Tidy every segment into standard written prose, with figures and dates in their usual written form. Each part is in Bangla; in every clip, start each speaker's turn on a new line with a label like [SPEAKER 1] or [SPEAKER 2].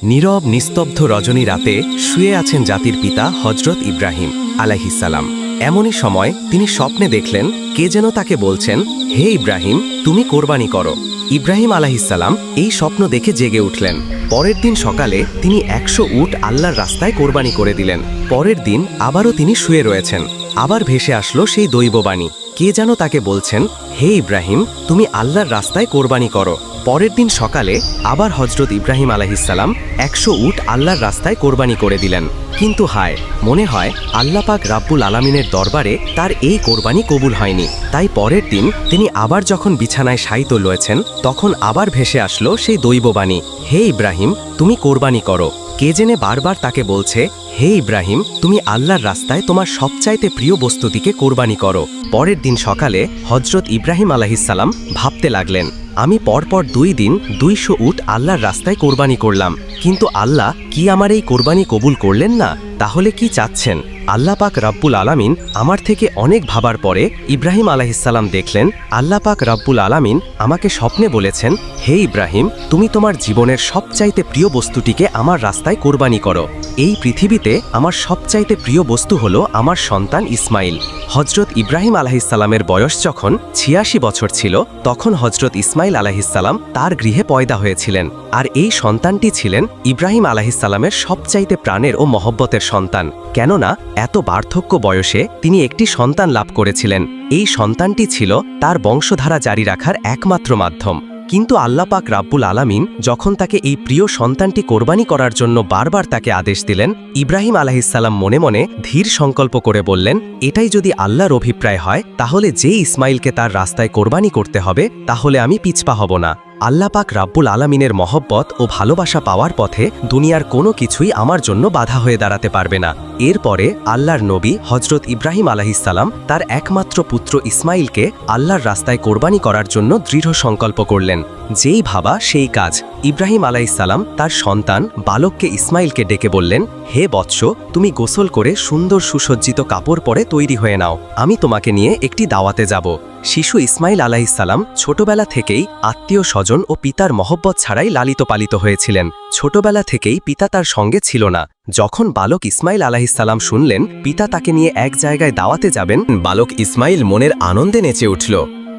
[SPEAKER 1] নীরব নিস্তব্ধ রজনী রাতে শুয়ে আছেন জাতির পিতা হজরত ইব্রাহিম আলাইহিসসালাম। এমনই সময় তিনি স্বপ্নে দেখলেন কে যেন তাকে বলছেন, হে ইব্রাহিম, তুমি কোরবানি করো। ইব্রাহিম আলাইহিসসালাম এই স্বপ্ন দেখে জেগে উঠলেন। পরের দিন সকালে তিনি ১০০ উট আল্লাহর রাস্তায় কোরবানি করে দিলেন। পরের দিন আবারও তিনি শুয়ে রয়েছেন। আবার ভেসে আসলো সেই দৈববাণী, কে যেন তাকে বলছেন, হে ইব্রাহিম, তুমি আল্লাহর রাস্তায় কোরবানি করো। পরের দিন সকালে আবার হজরত ইব্রাহিম আলাইহিসসালাম ১০০ উট আল্লাহর রাস্তায় কোরবানি করে দিলেন। কিন্তু হায়, মনে হয় আল্লাহ পাক রাব্বুল আলামিনের দরবারে তার এই কোরবানি কবুল হয়নি। তাই পরের দিন তিনি আবার যখন বিছানায় শায়িত রয়েছেন, তখন আবার ভেসে আসলো সেই দৈববাণী, হে ইব্রাহিম, তুমি কোরবানি করো। কে জেনে বারবার তাকে বলছে, হে ইব্রাহিম, তুমি আল্লাহর রাস্তায় তোমার সবচাইতে প্রিয় বস্তুটিকে কোরবানি করো। পরের দিন সকালে হজরত ইব্রাহিম আলাইহিসসালাম ভাবতে লাগলেন, আমি পরপর ২ দিন ২০০ উট আল্লাহর রাস্তায় কোরবানি করলাম, কিন্তু আল্লাহ কি আমার এই কোরবানি কবুল করলেন না? তাহলে কি চাচ্ছেন? আল্লাহ পাক রাব্বুল আলামিন আমার থেকে অনেক ভাবার পরে ইব্রাহিম আলাইহিসসালাম দেখলেন আল্লাহ পাক রাব্বুল আলামিন আমাকে স্বপ্নে বলেছেন, হে ইব্রাহিম, তুমি তোমার জীবনের সবচাইতে প্রিয় বস্তুটিকে আমার রাস্তায় কোরবানি করো। এই পৃথিবীতে আমার সবচাইতে প্রিয় বস্তু হলো আমার সন্তান ইসমাইল। হজরত ইব্রাহিম আলাইহিসসালামের বয়স যখন ৮৬ বছর ছিল, তখন হজরত ইসমাইল আলাইহিসসালাম তার গৃহে পয়দা হয়েছিলেন। আর এই সন্তানটি ছিলেন ইব্রাহিম আলাইহিসসালামের সবচাইতে প্রাণের ও মহব্বতের সন্তান। কেননা এত বার্ধক্য বয়সে তিনি একটি সন্তান লাভ করেছিলেন। এই সন্তানটি ছিল তার বংশধারা জারি রাখার একমাত্র মাধ্যম। কিন্তু আল্লাহ পাক রাব্বুল আলামিন যখন তাকে এই প্রিয় সন্তানটি কোরবানি করার জন্য বারবার তাকে আদেশ দিলেন, ইব্রাহিম আলাইহিসসালাম মনে মনে ধীর সংকল্প করে বললেন, এটাই যদি আল্লাহর অভিপ্রায় হয়, তাহলে যে ইসমাইলকে তার রাস্তায় কোরবানি করতে হবে, তাহলে আমি পিছপা হব না। আল্লাহ পাক রাব্বুল আলামিনের মহব্বত ও ভালোবাসা পাওয়ার পথে দুনিয়ার কোনো কিছুই আমার জন্য বাধা হয়ে দাঁড়াতে পারবে না। এরপরে আল্লাহর নবী হজরত ইব্রাহিম আলাইহিসসালাম তার একমাত্র পুত্র ইসমাইলকে আল্লাহর রাস্তায় কোরবানি করার জন্য দৃঢ় সংকল্প করলেন। যেই ভাবা সেই কাজ। ইব্রাহিম আলাইহিসসালাম তার সন্তান বালককে ইসমাইলকে ডেকে বললেন, হে বৎস, তুমি গোসল করে সুন্দর সুসজ্জিত কাপড় পরে তৈরি হয়ে নাও, আমি তোমাকে নিয়ে একটি দাওয়াতে যাব। শিশু ইসমাইল আলাইহিসসালাম ছোটবেলা থেকেই আত্মীয় স্বজন ও পিতার মহব্বত ছাড়াই লালিত পালিত হয়েছিলেন। ছোটবেলা থেকেই পিতা তার সঙ্গে ছিল না। যখন বালক ইসমাইল আলাইহিসসালাম শুনলেন পিতা তাকে নিয়ে এক জায়গায় দাওয়াতে যাবেন, বালক ইসমাইল মনের আনন্দে নেচে উঠল।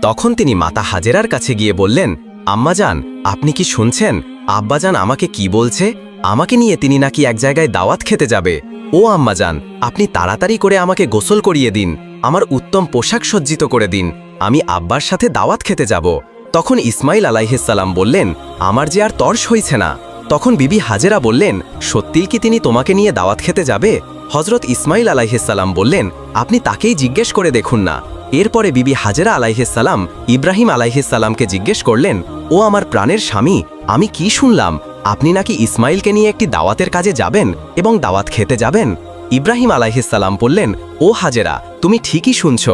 [SPEAKER 1] তখন তিনি মাতা হাজেরার কাছে গিয়ে বললেন, আম্মাজান, আপনি কি শুনছেন? আব্বাজান আমাকে কি বলছে? আমাকে নিয়ে তিনি নাকি এক জায়গায় দাওয়াত খেতে যাবে। ও আম্মাজান, আপনি তাড়াতাড়ি করে আমাকে গোসল করিয়ে দিন, আমার উত্তম পোশাক সজ্জিত করে দিন, আমি আব্বার সাথে দাওয়াত খেতে যাব। তখন ইসমাইল আলাইহিসসালাম বললেন, আমার যে আর তর্স হইছে না। তখন বিবি হাজেরা বললেন, সত্যিই কি তিনি তোমাকে নিয়ে দাওয়াত খেতে যাবে? হজরত ইসমাইল আলাইহিসসালাম বললেন, আপনি তাকেই জিজ্ঞেস করে দেখুন না। এরপরে বিবি হাজেরা আলাইহিসসালাম ইব্রাহিম আলাইহিসসালামকে জিজ্ঞেস করলেন, ও আমার প্রাণের স্বামী, আমি কি শুনলাম আপনি নাকি ইসমাইলকে নিয়ে একটি দাওয়াতের কাজে যাবেন এবং দাওয়াত খেতে যাবেন? ইব্রাহিম আলাইহিসসালাম বললেন, ও হাজেরা, তুমি ঠিকই শুনছ,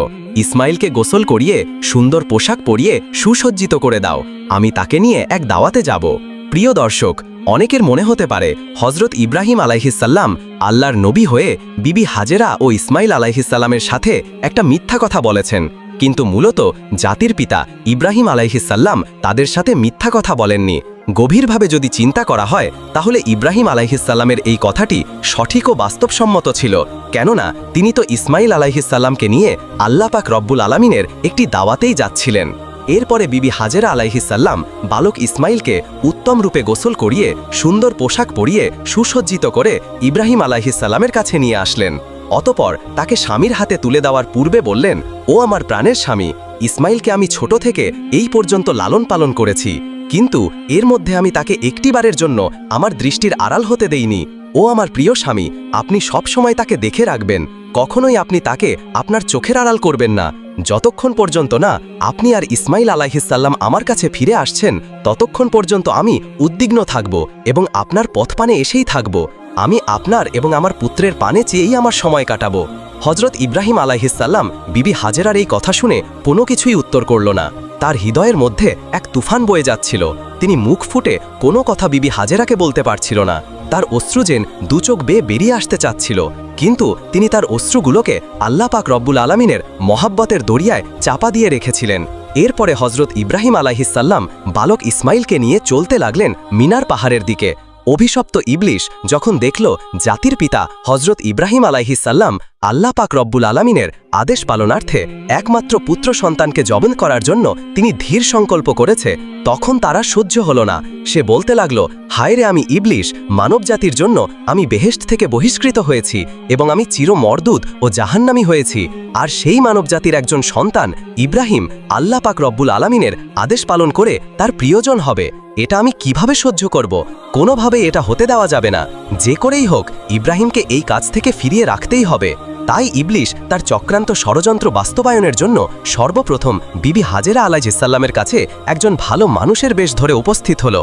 [SPEAKER 1] ইসমাইলকে গোসল করিয়ে সুন্দর পোশাক পরিয়ে সুসজ্জিত করে দাও, আমি তাকে নিয়ে এক দাওয়াতে যাব। প্রিয় দর্শক, অনেকের মনে হতে পারে হজরত ইব্রাহিম আলাইহিসসালাম আল্লাহর নবী হয়ে বিবি হাজেরা ও ইসমাইল আলাইহিসসালামের সাথে একটা মিথ্যা কথা বলেছেন, কিন্তু মূলত জাতির পিতা ইব্রাহিম আলাইহিসসালাম তাদের সাথে মিথ্যা কথা বলেননি। গভীরভাবে যদি চিন্তা করা হয়, তাহলে ইব্রাহিম আলাইহিসসালামের এই কথাটি সঠিক ও বাস্তবসম্মত ছিল। কেননা তিনি তো ইসমাইল আলাইহিসসালামকে নিয়ে আল্লাহ পাক রব্বুল আলামিনের একটি দাওয়াতেই যাচ্ছিলেন। এরপরে বিবি হাজেরা আলাইহিসসালাম বালক ইসমাইলকে উত্তম রূপে গোসল করিয়ে সুন্দর পোশাক পরিয়ে সুসজ্জিত করে ইব্রাহিম আলাইহিসসালামের কাছে নিয়ে আসলেন। অতপর তাকে স্বামীর হাতে তুলে দেওয়ার পূর্বে বললেন, ও আমার প্রাণের স্বামী, ইসমাইলকে আমি ছোট থেকে এই পর্যন্ত লালন পালন করেছি, কিন্তু এর মধ্যে আমি তাকে একটিবারের জন্য আমার দৃষ্টির আড়াল হতে দেইনি। ও আমার প্রিয় স্বামী, আপনি সব সময় তাকে দেখে রাখবেন, কখনোই আপনি তাকে আপনার চোখের আড়াল করবেন না। যতক্ষণ পর্যন্ত না আপনি আর ইসমাইল আলাইহিসসালাম আমার কাছে ফিরে আসছেন, ততক্ষণ পর্যন্ত আমি উদ্বিগ্ন থাকব এবং আপনার পথপানে এসেই থাকব। আমি আপনার এবং আমার পুত্রের পানে চেয়েই আমার সময় কাটাবো। হজরত ইব্রাহিম আলাইহিসসালাম বিবি হাজেরার এই কথা শুনে কোনো কিছুই উত্তর করল না। তার হৃদয়ের মধ্যে এক তুফান বয়ে যাচ্ছিল। তিনি মুখ ফুটে কোনো কথা বিবি হাজেরাকে বলতে পারছিল না। তার অশ্রু যেন দুচোখ বেয়ে বেরিয়ে আসতে চাচ্ছিল, কিন্তু তিনি তার অশ্রুগুলোকে আল্লাহ পাক রব্বুল আলামিনের মহাব্বতের দরিয়ায় চাপা দিয়ে রেখেছিলেন। এরপরে হজরত ইব্রাহিম আলাইহিসসালাম বালক ইসমাইলকে নিয়ে চলতে লাগলেন মিনার পাহাড়ের দিকে। অভিশপ্ত ইবলিশ যখন দেখল জাতির পিতা হজরত ইব্রাহিম আলাইহিসাল্লাম আল্লাহ পাক রব্বুল আলামিনের আদেশ পালনার্থে একমাত্র পুত্র সন্তানকে জবন করার জন্য তিনি ধীর সংকল্প করেছে, তখন তারা সহ্য হল না। সে বলতে লাগল, হায় রে, আমি ইবলিশ, মানবজাতির জন্য আমি বেহেশত থেকে বহিষ্কৃত হয়েছি এবং আমি চিরমর্দুদ ও জাহান্নামী হয়েছি। আর সেই মানবজাতির একজন সন্তান ইব্রাহিম আল্লাহ পাক রব্বুল আলামিনের আদেশ পালন করে তার প্রিয়জন হবে। এটা আমি কিভাবে সহ্য করব? কোনোভাবে এটা হতে দেওয়া যাবে না। যে করেই হোক ইব্রাহিমকে এই কাজ থেকে ফিরিয়ে রাখতেই হবে। তাই ইবলিশ তার চক্রান্ত ষড়যন্ত্র বাস্তবায়নের জন্য সর্বপ্রথম বিবি হাজেরা আলাইহিসসালামের কাছে একজন ভালো মানুষের বেশ ধরে উপস্থিত হল।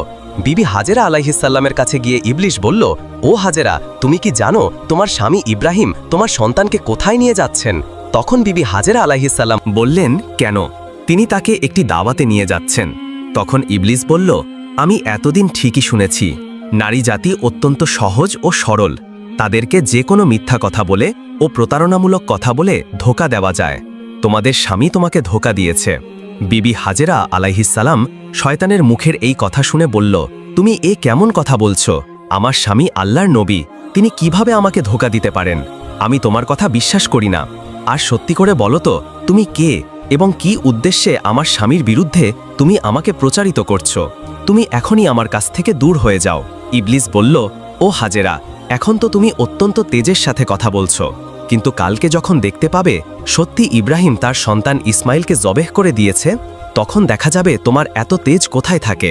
[SPEAKER 1] বিবি হাজেরা আলাইহিসসালামের কাছে গিয়ে ইবলিশ বলল, ও হাজেরা, তুমি কি জানো তোমার স্বামী ইব্রাহিম তোমার সন্তানকে কোথায় নিয়ে যাচ্ছেন? তখন বিবি হাজেরা আলাইহিসসালাম বললেন, কেন? তিনি তাকে একটি দাওয়াতে নিয়ে যাচ্ছেন। তখন ইবলিশ বলল, আমি এতদিন ঠিকই শুনেছি, নারী জাতি অত্যন্ত সহজ ও সরল। তাদেরকে যে কোনো মিথ্যা কথা বলে ও প্রতারণামূলক কথা বলে ধোকা দেওয়া যায়। তোমাদের স্বামী তোমাকে ধোকা দিয়েছে। বিবি হাজেরা আলাইহিসসালাম শয়তানের মুখের এই কথা শুনে বলল, তুমি এ কেমন কথা বলছো? আমার স্বামী আল্লাহর নবী, তিনি কিভাবে আমাকে ধোকা দিতে পারেন? আমি তোমার কথা বিশ্বাস করি না। আর সত্যি করে বলো তো, তুমি কে এবং কি উদ্দেশ্যে আমার স্বামীর বিরুদ্ধে তুমি আমাকে প্রচারিত করছো? তুমি এখনই আমার কাছ থেকে দূর হয়ে যাও। ইবলিস বলল, ও হাজেরা, এখন তো তুমি অত্যন্ত তেজের সাথে কথা বলছো, কিন্তু কালকে যখন দেখতে পাবে সত্যি ইব্রাহিম তার সন্তান ইসমাইলকে জবেহ করে দিয়েছে, তখন দেখা যাবে তোমার এত তেজ কোথায় থাকে।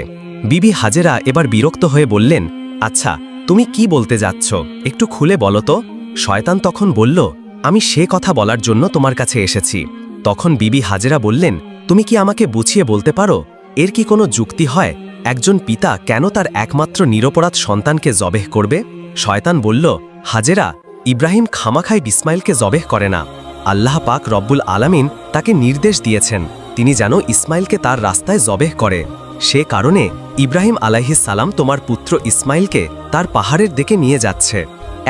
[SPEAKER 1] বিবি হাজেরা এবার বিরক্ত হয়ে বললেন, আচ্ছা, তুমি কি বলতে যাচ্ছ? একটু খুলে বলো তো। শয়তান তখন বলল, আমি সে কথা বলার জন্য তোমার কাছে এসেছি। তখন বিবি হাজেরা বললেন, তুমি কি আমাকে বুঝিয়ে বলতে পারো এর কি কোনো যুক্তি হয়? একজন পিতা কেন তার একমাত্র নিরপরাধ সন্তানকে জবেহ করবে? শয়তান বলল, হাজেরা, ইব্রাহিম খামাখাই ইসমাইলকে জবেহ করে না। আল্লাহ পাক রব্বুল আলামিন তাকে নির্দেশ দিয়েছেন তিনি যেন ইসমাইলকে তার রাস্তায় জবেহ করে। সে কারণে ইব্রাহিম আলাইহিসসালাম তোমার পুত্র ইসমাইলকে তার পাহাড়ের দিকে নিয়ে যাচ্ছে।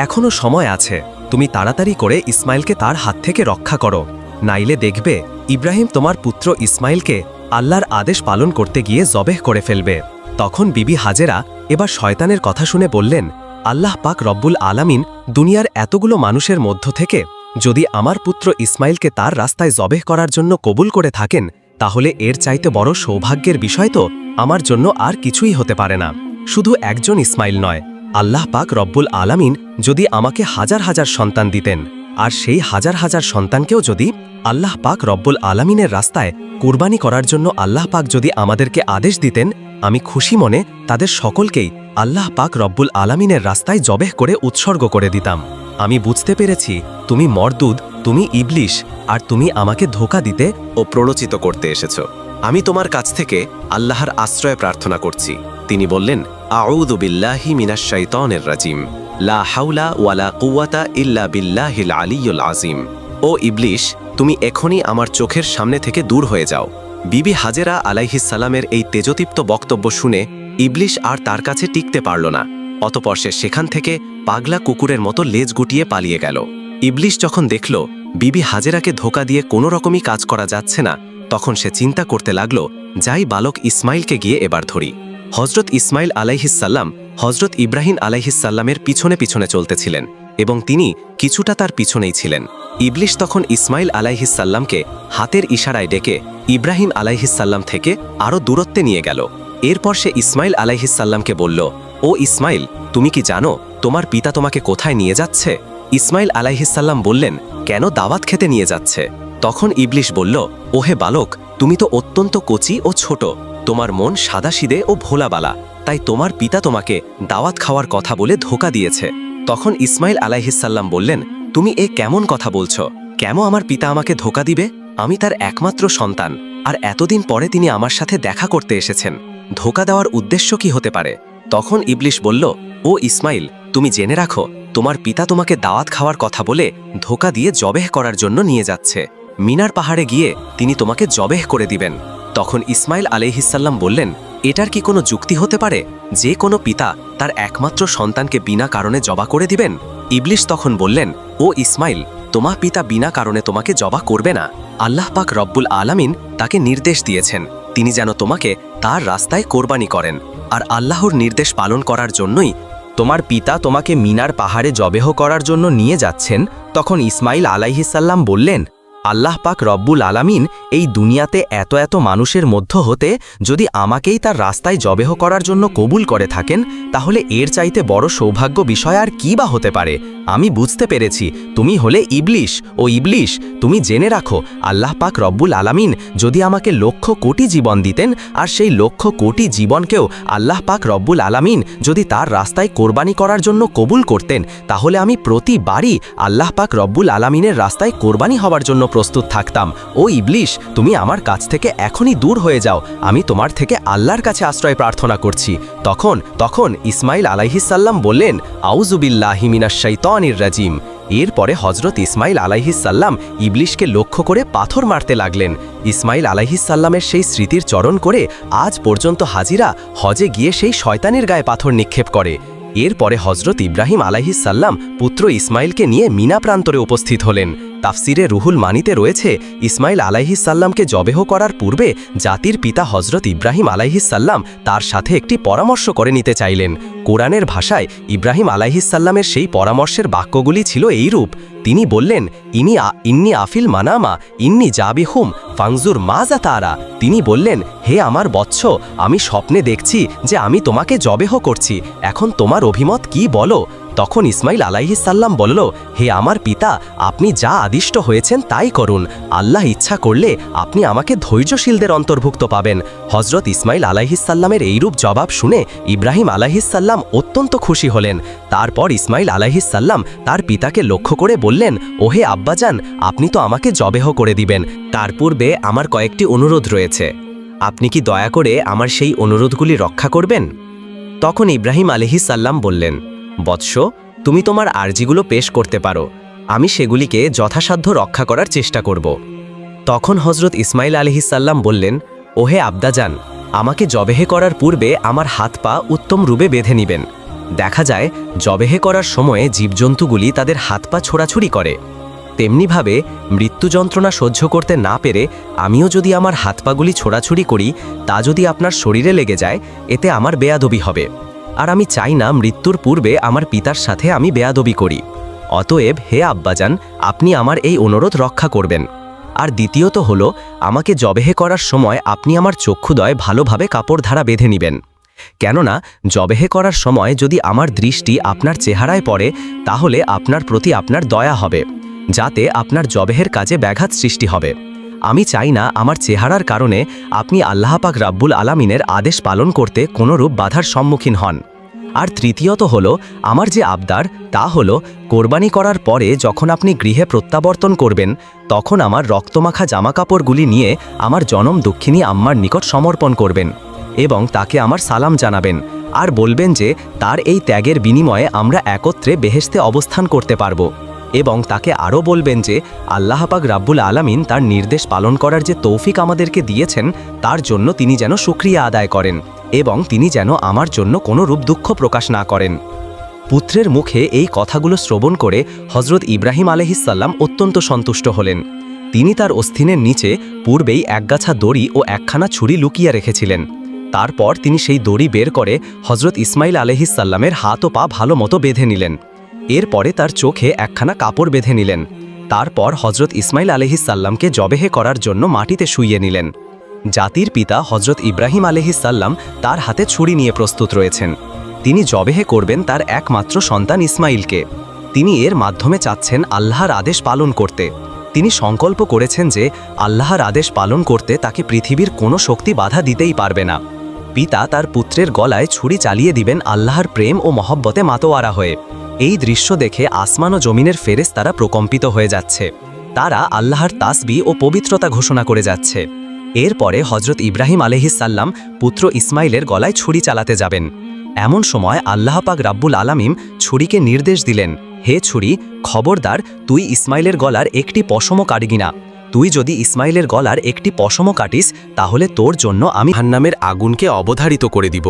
[SPEAKER 1] এখনো সময় আছে, তুমি তাড়াতাড়ি করে ইসমাইলকে তার হাত থেকে রক্ষা করো, নাইলে দেখবে ইব্রাহিম তোমার পুত্র ইসমাইলকে আল্লাহর আদেশ পালন করতে গিয়ে জবেহ করে ফেলবে। তখন বিবি হাজেরা এবার শয়তানের কথা শুনে বললেন, আল্লাহ পাক রব্বুল আলামিন দুনিয়ার এতগুলো মানুষের মধ্য থেকে যদি আমার পুত্র ইসমাইলকে তার রাস্তায় জবেহ করার জন্য কবুল করে থাকেন, তাহলে এর চাইতে বড় সৌভাগ্যের বিষয় তো আমার জন্য আর কিছুই হতে পারে না। শুধু একজন ইসমাইল নয়, আল্লাহ পাক রব্বুল আলামিন যদি আমাকে হাজার হাজার সন্তান দিতেন, আর সেই হাজার হাজার সন্তানকেও যদি আল্লাহ পাক রব্বুল আলামিনের রাস্তায় কুরবানি করার জন্য আল্লাহ পাক যদি আমাদেরকে আদেশ দিতেন, আমি খুশি মনে তাদের সকলকেই আল্লাহ পাক রব্বুল আলামিনের রাস্তায় জবেহ করে উৎসর্গ করে দিতাম। আমি বুঝতে পেরেছি তুমি মরদুদ, তুমি ইবলিশ, আর তুমি আমাকে ধোঁকা দিতে ও প্ররোচিত করতে এসেছো। আমি তোমার কাছ থেকে আল্লাহর আশ্রয় প্রার্থনা করছি। তিনি বললেন, আউযু বিল্লাহি মিনাশ শাইতানির রাজিম, লা হাওলা ওয়ালা কুওয়াতা ইল্লা বিল্লাহিল আলিয়্যুল আযীম। ও ইবলিশ, তুমি এখনই আমার চোখের সামনে থেকে দূর হয়ে যাও। বিবি হাজেরা আলাইহিসসালামের এই তেজদীপ্ত বক্তব্য শুনে ইবলিশ আর তার কাছে টিকতে পারল না। অতঃপর সে সেখান থেকে পাগলা কুকুরের মতো লেজ গুটিয়ে পালিয়ে গেল। ইবলিশ যখন দেখল বিবি হাজেরাকে ধোঁকা দিয়ে কোনো রকমই কাজ করা যাচ্ছে না, তখন সে চিন্তা করতে লাগল, যাই বালক ইসমাইলকে গিয়ে এবার ধরি। হজরত ইসমাইল আলাইহিসসালাম হজরত ইব্রাহিম আলাইহিসসালামের পিছনে পিছনে চলতেছিলেন এবং তিনি কিছুটা তার পিছনেই ছিলেন। ইবলিশ তখন ইসমাইল আলাইহিসসালামকে হাতের ইশারায় ডেকে ইব্রাহিম আলাইহিসসালাম থেকে আরও দূরত্বে নিয়ে গেল। এরপর সে ইসমাইল আলাইহিসসালামকে বলল, ও ইসমাইল, তুমি কি জানো তোমার পিতা তোমাকে কোথায় নিয়ে যাচ্ছে? ইসমাইল আলাইহিসসালাম বললেন, কেন দাওয়াত খেতে নিয়ে যাচ্ছে? তখন ইবলিশ বলল, ওহে বালক, তুমি তো অত্যন্ত কচি ও ছোট, তোমার মন সাদাসিদে ও ভোলাবালা, তাই তোমার পিতা তোমাকে দাওয়াত খাওয়ার কথা বলে ধোঁকা দিয়েছে। তখন ইসমাইল আলাইহিসসালাম বললেন, তুমি এ কেমন কথা বলছো? কেন আমার পিতা আমাকে ধোঁকা দিবে? আমি তার একমাত্র সন্তান, আর এতদিন পরে তিনি আমার সাথে দেখা করতে এসেছেন। ধোঁকা দেওয়ার উদ্দেশ্য কি হতে পারে? তখন ইবলিশ বলল, ও ইসমাইল, তুমি জেনে রাখো তোমার পিতা তোমাকে দাওয়াত খাওয়ার কথা বলে ধোঁকা দিয়ে জবেহ করার জন্য নিয়ে যাচ্ছে। মিনার পাহাড়ে গিয়ে তিনি তোমাকে জবেহ করে দিবেন। তখন ইসমাইল আলাইহিসসালাম বললেন, এটার কি কোনো যুক্তি হতে পারে যে কোনো পিতা তার একমাত্র সন্তানকে বিনা কারণে জবা করে দিবেন? ইবলিশ তখন বললেন, ও ইসমাইল, তোমার পিতা বিনা কারণে তোমাকে জবা করবে না। আল্লাহ পাক রব্বুল আলামিন তাকে নির্দেশ দিয়েছেন তিনি যেন তোমাকে তার রাস্তায় কোরবানি করেন, আর আল্লাহর নির্দেশ পালন করার জন্যই তোমার পিতা তোমাকে মিনার পাহাড়ে জবেহ করার জন্য নিয়ে যাচ্ছেন, তখন ইসমাইল আলাইহিসসাল্লাম বললেন, আল্লাহ পাক রব্বুল আলামিন এই দুনিয়াতে এত এত মানুষের মধ্য হতে যদি আমাকেই তার রাস্তায় জবেহ করার জন্য কবুল করে থাকেন, তাহলে এর চাইতে বড় সৌভাগ্য বিষয় আর কী বা হতে পারে। আমি বুঝতে পেরেছি তুমি হলে ইবলিশ। ও ইবলিশ, তুমি জেনে রাখো, আল্লাহ পাক রব্বুল আলামিন যদি আমাকে লক্ষ কোটি জীবন দিতেন, আর সেই লক্ষ কোটি জীবনকেও আল্লাহ পাক রব্বুল আলামিন যদি তার রাস্তায় কোরবানি করার জন্য কবুল করতেন, তাহলে আমি প্রতিবারই আল্লাহ পাক রব্বুল আলামিনের রাস্তায় কোরবানি হওয়ার জন্য প্রস্তুত থাকতাম। ও ইবলিশ, তুমি আমার কাছ থেকে এখনই দূর হয়ে যাও, আমি তোমার থেকে আল্লাহর কাছে আশ্রয় প্রার্থনা করছি। তখন ইসমাইল আলাইহিসসাল্লাম বললেন, আউযুবিল্লাহি মিনাশ শাইতানির রাজিম। এরপরে হজরত ইসমাইল আলাইহিসসাল্লাম ইবলিশকে লক্ষ্য করে পাথর মারতে লাগলেন। ইসমাইল আলাইহিসসাল্লামের সেই স্মৃতির চরণ করে আজ পর্যন্ত হাজিরা হজে গিয়ে সেই শয়তানের গায়ে পাথর নিক্ষেপ করে। এরপরে হজরত ইব্রাহিম আলাইহিসসাল্লাম পুত্র ইসমাইলকে নিয়ে মিনা প্রান্তরে উপস্থিত হলেন। তাফসিরে রুহুল মানিতে রয়েছে, ইসমাইল আলাইহিসসাল্লামকে জবেহ করার পূর্বে জাতির পিতা হজরত ইব্রাহিম আলাইহিসসাল্লাম তার সাথে একটি পরামর্শ করে নিতে চাইলেন। কোরআনের ভাষায় ইব্রাহিম আলাইহিসসাল্লামের সেই পরামর্শের বাক্যগুলি ছিল এইরূপ। তিনি বললেন, ইন্নি আফিল মানামা ইন্নি জাবিহুম ফাংজুর মাজা তারা। তিনি বললেন, হে আমার বৎস, আমি স্বপ্নে দেখছি যে আমি তোমাকে জবেহ করছি, এখন তোমার অভিমত কি বলো। তখন ইসমাইল আলাইহিসসাল্লাম বলল, হে আমার পিতা, আপনি যা আদিষ্ট হয়েছেন তাই করুন, আল্লাহ ইচ্ছা করলে আপনি আমাকে ধৈর্যশীলদের অন্তর্ভুক্ত পাবেন। হজরত ইসমাইল আলাইহিসসাল্লামের এইরূপ জবাব শুনে ইব্রাহিম আলাইহিসসাল্লাম অত্যন্ত খুশি হলেন। তারপর ইসমাইল আলাইহিসসাল্লাম তার পিতাকে লক্ষ্য করে বললেন, ওহে আব্বাজান, আপনি তো আমাকে জবেহ করে দিবেন, তার পূর্বে আমার কয়েকটি অনুরোধ রয়েছে, আপনি কি দয়া করে আমার সেই অনুরোধগুলি রক্ষা করবেন? তখন ইব্রাহিম আলাইহিসসাল্লাম বললেন, বৎস, তুমি তোমার আরজিগুলো পেশ করতে পারো, আমি সেগুলিকে যথাসাধ্য রক্ষা করার চেষ্টা করব। তখন হজরত ইসমাইল আলাইহিসসাল্লাম বললেন, ওহে আব্দাজান, আমাকে জবেহে করার পূর্বে আমার হাত পা উত্তম রূপে বেঁধে নেবেন। দেখা যায় জবেহে করার সময়ে জীবজন্তুগুলি তাদের হাত পা ছোড়াছুড়ি করে, তেমনিভাবে মৃত্যু যন্ত্রণা সহ্য করতে না পেরে আমিও যদি আমার হাত পাগুলি ছোড়াছুড়ি করি, তা যদি আপনার শরীরে লেগে যায়, এতে আমার বেয়াদবি হবে, আর আমি চাই না মৃত্যুর পূর্বে আমার পিতার সাথে আমি বেয়াদবি করি। অতএব হে আব্বাজান, আপনি আমার এই অনুরোধ রক্ষা করবেন। আর দ্বিতীয়ত হলো, আমাকে জবেহে করার সময় আপনি আমার চক্ষুদয় ভালোভাবে কাপড় ধারা বেঁধে নেবেন, কেননা জবেহে করার সময় যদি আমার দৃষ্টি আপনার চেহারায় পড়ে, তাহলে আপনার প্রতি আপনার দয়া হবে, যাতে আপনার জবেহের কাজে ব্যাঘাত সৃষ্টি হবে। আমি চাই না আমার চেহারার কারণে আপনি আল্লাহ পাক রাব্বুল আলামিনের আদেশ পালন করতে কোনোরূপ বাধার সম্মুখীন হন। আর তৃতীয়ত হলো, আমার যে আবদার তা হলো, কোরবানি করার পরে যখন আপনি গৃহে প্রত্যাবর্তন করবেন, তখন আমার রক্তমাখা জামাকাপড়গুলি নিয়ে আমার জনম দুঃখিনী আম্মার নিকট সমর্পণ করবেন এবং তাকে আমার সালাম জানাবেন, আর বলবেন যে তার এই ত্যাগের বিনিময়ে আমরা একত্রে বেহেশতে অবস্থান করতে পারব। এবং তাকে আরও বলবেন যে আল্লাহ পাক রাব্বুল আলামিন তার নির্দেশ পালন করার যে তৌফিক আমাদেরকে দিয়েছেন, তার জন্য তিনি যেন শুকরিয়া আদায় করেন এবং তিনি যেন আমার জন্য কোনো রূপ দুঃখ প্রকাশ না করেন। পুত্রের মুখে এই কথাগুলো শ্রবণ করে হজরত ইব্রাহিম আলাইহিসসাল্লাম অত্যন্ত সন্তুষ্ট হলেন। তিনি তার অস্থিনের নিচে পূর্বেই একগাছা দড়ি ও একখানা ছুরি লুকিয়ে রেখেছিলেন। তারপর তিনি সেই দড়ি বের করে হজরত ইসমাইল আলাইহিসসাল্লামের হাত ও পা ভালো মতো বেঁধে নিলেন। এরপরে তার চোখে একখানা কাপড় বেঁধে নিলেন। তারপর হজরত ইসমাইল আলাইহিসসাল্লামকে জবেহে করার জন্য মাটিতে শুইয়ে নিলেন। জাতির পিতা হজরত ইব্রাহিম আলাইহিসসাল্লাম তার হাতে ছুরি নিয়ে প্রস্তুত রয়েছেন। তিনি জবেহে করবেন তার একমাত্র সন্তান ইসমাইলকে। তিনি এর মাধ্যমে চাচ্ছেন আল্লাহর আদেশ পালন করতে। তিনি সংকল্প করেছেন যে আল্লাহর আদেশ পালন করতে তাকে পৃথিবীর কোনো শক্তি বাধা দিতেই পারবে না। পিতা তার পুত্রের গলায় ছুরি চালিয়ে দিবেন আল্লাহর প্রেম ও মহব্বতে মাতোয়ারা হয়ে। এই দৃশ্য দেখে আসমান ও জমিনের ফেরেশতারা প্রকম্পিত হয়ে যাচ্ছে। তারা আল্লাহর তাসবিহ ও পবিত্রতা ঘোষণা করে যাচ্ছে। এরপরে হজরত ইব্রাহিম আলাইহিসসাল্লাম পুত্র ইসমাইলের গলায় ছুরি চালাতে যাবেন। এমন সময় আল্লাহ পাক রাব্বুল আলামিন ছুরিকে নির্দেশ দিলেন, হে ছুরি, খবরদার, তুই ইসমাইলের গলার একটি পশমও কাটবি না। তুই যদি ইসমাইলের গলার একটি পশমও কাটিস, তাহলে তোর জন্য আমি জাহান্নামের আগুনকে অবধারিত করে দিব।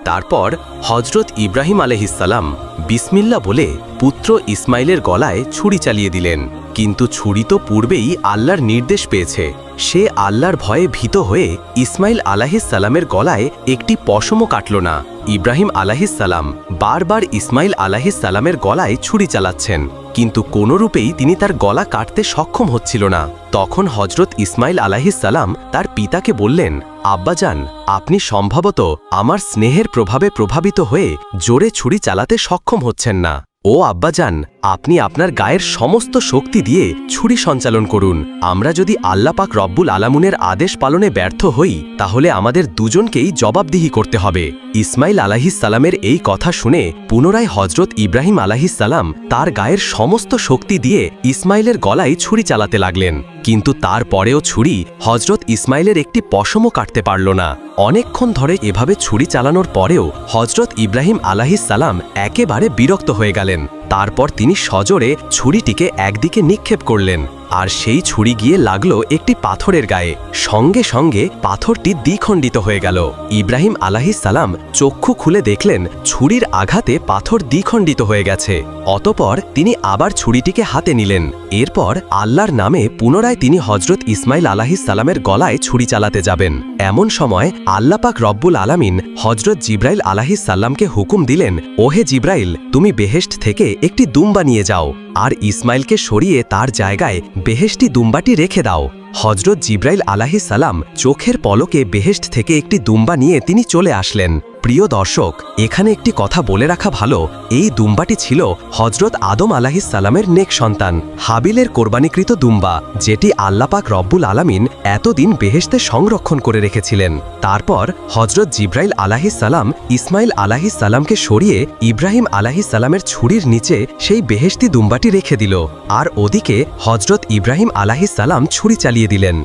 [SPEAKER 1] তারপর হজরত ইব্রাহিম আলাইহিসসালাম বিসমিল্লাহ বলে পুত্র ইসমাইলের গলায় ছুরি চালিয়ে দিলেন। কিন্তু ছুরি তো পূর্বেই আল্লাহর নির্দেশ পেয়েছে। সে আল্লাহর ভয়ে ভীত হয়ে ইসমাইল আলাইহিসসালামের গলায় একটি পশমও কাটল না। ইব্রাহিম আলাইহিসসালাম বারবার ইসমাইল আলাইহিসসালামের গলায় ছুরি চালাচ্ছেন, কিন্তু কোনোরূপেই তিনি তার গলা কাটতে সক্ষম হচ্ছিল না। তখন হজরত ইসমাইল আলাইহিসসালাম তার পিতাকে বললেন, আব্বাজান, আপনি সম্ভবত আমার স্নেহের প্রভাবে প্রভাবিত হয়ে জোরে ছুরি চালাতে সক্ষম হচ্ছেন না। ও আব্বাজান, আপনি আপনার গায়ের সমস্ত শক্তি দিয়ে ছুরি সঞ্চালন করুন। আমরা যদি আল্লাহ পাক রব্বুল আলামিনের আদেশ পালনে ব্যর্থ হই, তাহলে আমাদের দুজনকেই জবাবদিহি করতে হবে। ইসমাইল আলাইহিসসালামের এই কথা শুনে পুনরায় হজরত ইব্রাহিম আলাইহিসসালাম তার গায়ের সমস্ত শক্তি দিয়ে ইসমাইলের গলায় ছুরি চালাতে লাগলেন, কিন্তু তারপরেও ছুরি হজরত ইসমাইলের একটি পশমও কাটতে পারল না। অনেকক্ষণ ধরে এভাবে ছুরি চালানোর পরেও হজরত ইব্রাহিম আলাইহিসসালাম একেবারে বিরক্ত হয়ে গেলেন। তারপর তিনি সজোরে ছুরিটিকে একদিকে নিক্ষেপ করলেন, আর সেই ছুরি গিয়ে লাগলো একটি পাথরের গায়ে। সঙ্গে সঙ্গে পাথরটি দ্বিখণ্ডিত হয়ে গেল। ইব্রাহিম আলাইহিসসালাম চক্ষু খুলে দেখলেন ছুরির আঘাতে পাথর দ্বিখণ্ডিত হয়ে গেছে। অতঃপর তিনি আবার ছুরিটিকে হাতে নিলেন। এরপর আল্লাহর নামে পুনরায় তিনি হজরত ইসমাইল আলাইহিসসালামের গলায় ছুরি চালাতে যাবেন। এমন সময় আল্লাহ পাক রব্বুল আলামিন হজরত জিব্রাইল আলাইহিসসালামকে হুকুম দিলেন, ওহে জিব্রাইল, তুমি বেহেশত থেকে একটি দুম্বা নিয়ে যাও, আর ইসমাইলকে সরিয়ে তার জায়গায় বেহেশতি দুম্বাটি রেখে দাও। হজরত জিব্রাইল আলাইহিসসালাম চোখের পলকে বেহেশত থেকে একটি দুম্বা নিয়ে তিনি চলে আসলেন। প্রিয় দর্শক, এখানে একটি কথা বলে রাখা ভালো, এই দুম্বাটি ছিল হজরত আদম আলাইহিসসালামের নেক সন্তান হাবিলের কোরবানিকৃত দুম্বা, যেটি আল্লাহ পাক রব্বুল আলামিন এতদিন বেহেশতে সংরক্ষণ করে রেখেছিলেন। তারপর হজরত জিব্রাইল আলাইহিসসালাম ইসমাইল আলাইহিসসালামকে সরিয়ে ইব্রাহিম আলাইহিসসালামের ছুরির নিচে সেই বেহেশতি দুম্বাটি রেখে দিল, আর ওদিকে হজরত ইব্রাহিম আলাইহিসসালাম ছুরি চালিয়ে দিলেন।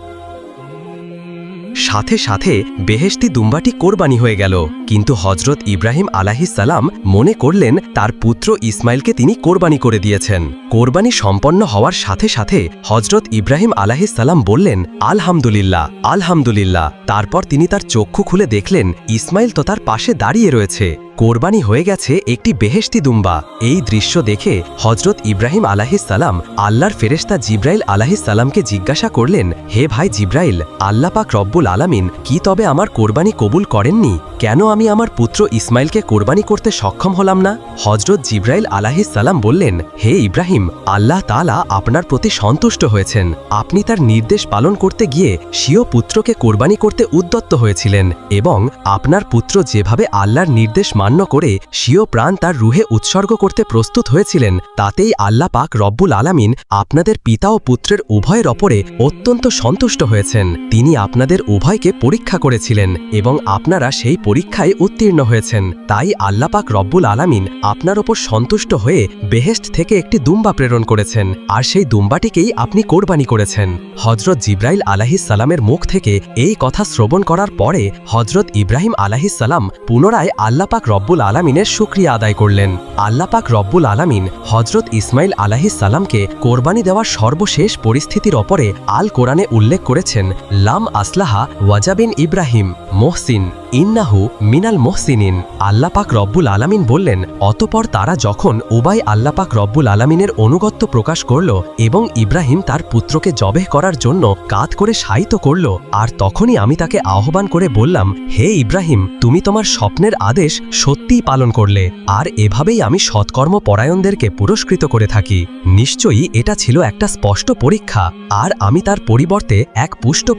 [SPEAKER 1] সাথে সাথে বেহেশতি দুম্বাটি কোরবানি হয়ে গেল। কিন্তু হজরত ইব্রাহিম আলাইহিসসালাম মনে করলেন তার পুত্র ইসমাইলকে তিনি কোরবানি করে দিয়েছেন। কোরবানি সম্পন্ন হওয়ার সাথে সাথে হজরত ইব্রাহিম আলাইহিসসালাম বললেন, আলহামদুলিল্লাহ, আলহামদুলিল্লাহ। তারপর তিনি তার চক্ষু খুলে দেখলেন ইসমাইল তো তার পাশে দাঁড়িয়ে রয়েছে। কোরবানি হয়ে গেছে একটি বেহেশতি দুম্বা। এই দৃশ্য দেখে হজরত ইব্রাহিম আলাইহিসসালাম আল্লাহর ফেরেশতা জিব্রাইল আলাইহিসসালামকে জিজ্ঞাসা করলেন, হে ভাই জিব্রাইল, আল্লাহ পাক রব্বুল আলামিন কি তবে আমার কোরবানি কবুল করেননি? কেন আমি আমার পুত্র ইসমাইলকে কোরবানি করতে সক্ষম হলাম না? হজরত জিব্রাইল আলাইহিসসালাম বললেন, হে ইব্রাহিম, আল্লাহ তাআলা আপনার প্রতি সন্তুষ্ট হয়েছেন। আপনি তার নির্দেশ পালন করতে গিয়ে স্বীয় পুত্রকে কোরবানি করতে উদ্যত হয়েছিলেন, এবং আপনার পুত্র যেভাবে আল্লাহর নির্দেশ মান্য করে স্বীয় প্রাণ তার রুহে উৎসর্গ করতে প্রস্তুত হয়েছিলেন, তাতেই আল্লাহ পাক রব্বুল আলামিন আপনাদের পিতা ও পুত্রের উভয়ের ওপরে অত্যন্ত সন্তুষ্ট হয়েছেন। তিনি আপনাদের উভয়কে পরীক্ষা করেছিলেন এবং আপনারা সেই পরীক্ষায় উত্তীর্ণ হয়েছেন। তাই আল্লাহ পাক রব্বুল আলামিন আপনার ওপর সন্তুষ্ট হয়ে বেহেশত থেকে একটি দুম্বা প্রেরণ করেছেন, আর সেই দুম্বাটিকেই আপনি কোরবানি করেছেন। হজরত জিব্রাইল আলাইহিসসালামের মুখ থেকে এই কথা শ্রবণ করার পরে হজরত ইব্রাহিম আলাইহিসসালাম পুনরায় আল্লাহ পাক রব্বুল আলামিনের শুকরিয়া আদায় করলেন। আল্লাহ পাক রব্বুল আলামিন হজরত ইসমাইল আলাইহিসসালামকে কোরবানি দেওয়ার সর্বশেষ পরিস্থিতির ওপরে আল কোরআনে উল্লেখ করেছেন, লাম আসলাহা ওয়াজাবিন ইব্রাহিম মোহসিন ইন্নাহু মিনাল মোহসিনিন। আল্লাহ পাক রব্বুল আলামিন বললেন, অতঃপর তারা যখন উবাই আল্লাহ পাক রব্বুল আলামিনের অনুগত্য প্রকাশ করল এবং ইব্রাহিম তার পুত্রকে জবেহ করার জন্য কাঁধ করে শায়িত করল, আর তখনই আমি তাকে আহ্বান করে বললাম, হে ইব্রাহিম, তুমি তোমার স্বপ্নের আদেশ সত্যিই পালন করলে, আর এভাবেই আমি সৎকর্ম পরায়ণদেরকে পুরস্কৃত করে থাকি। নিশ্চয়ই এটা ছিল একটা স্পষ্ট পরীক্ষা, আর আমি তার পরিবর্তে এক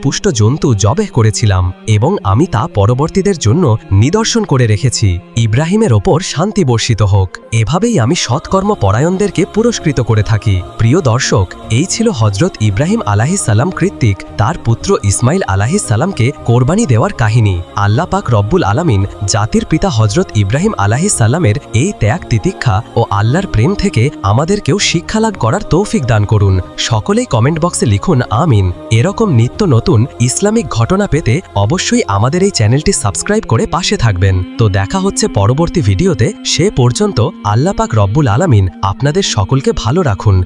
[SPEAKER 1] পুষ্ট জন্তু জবেহ করেছিলাম, এবং আমি তা পরবর্তীদের জন্য নিদর্শন করে রেখেছি। ইব্রাহিমের ওপর শান্তি বর্ষিত হোক। এভাবেই আমি সৎকর্ম পরায়ণদেরকে পুরস্কৃত করে থাকি। প্রিয় দর্শক, এই ছিল হজরত ইব্রাহিম আলাইহিসসালাম কর্তৃক তার পুত্র ইসমাইল আলাইহিসসালামকে কোরবানি দেওয়ার কাহিনী। আল্লাহ পাক রব্বুল আলামিন জাতির পিতা হজরত ইব্রাহিম আলাইহিসসালামের এই ত্যাগ তিতিক্ষা ও আল্লাহর প্রেম থেকে আমাদেরকেও শিক্ষালাভ করার তৌফিক দান করুন। সকলেই কমেন্ট বক্সে লিখুন আমিন। এরকম নিত্য নতুন ইসলামিক ঘটনা পেতে অবশ্যই আমাদের এই চ্যানেলটি সাবস্ক্রাইব করে পাশে থাকবেন। তো দেখা হচ্ছে পরবর্তী ভিডিওতে। সে পর্যন্ত আল্লাহ পাক রব্বুল আলামিন আপনাদের সকলকে ভালো রাখুন।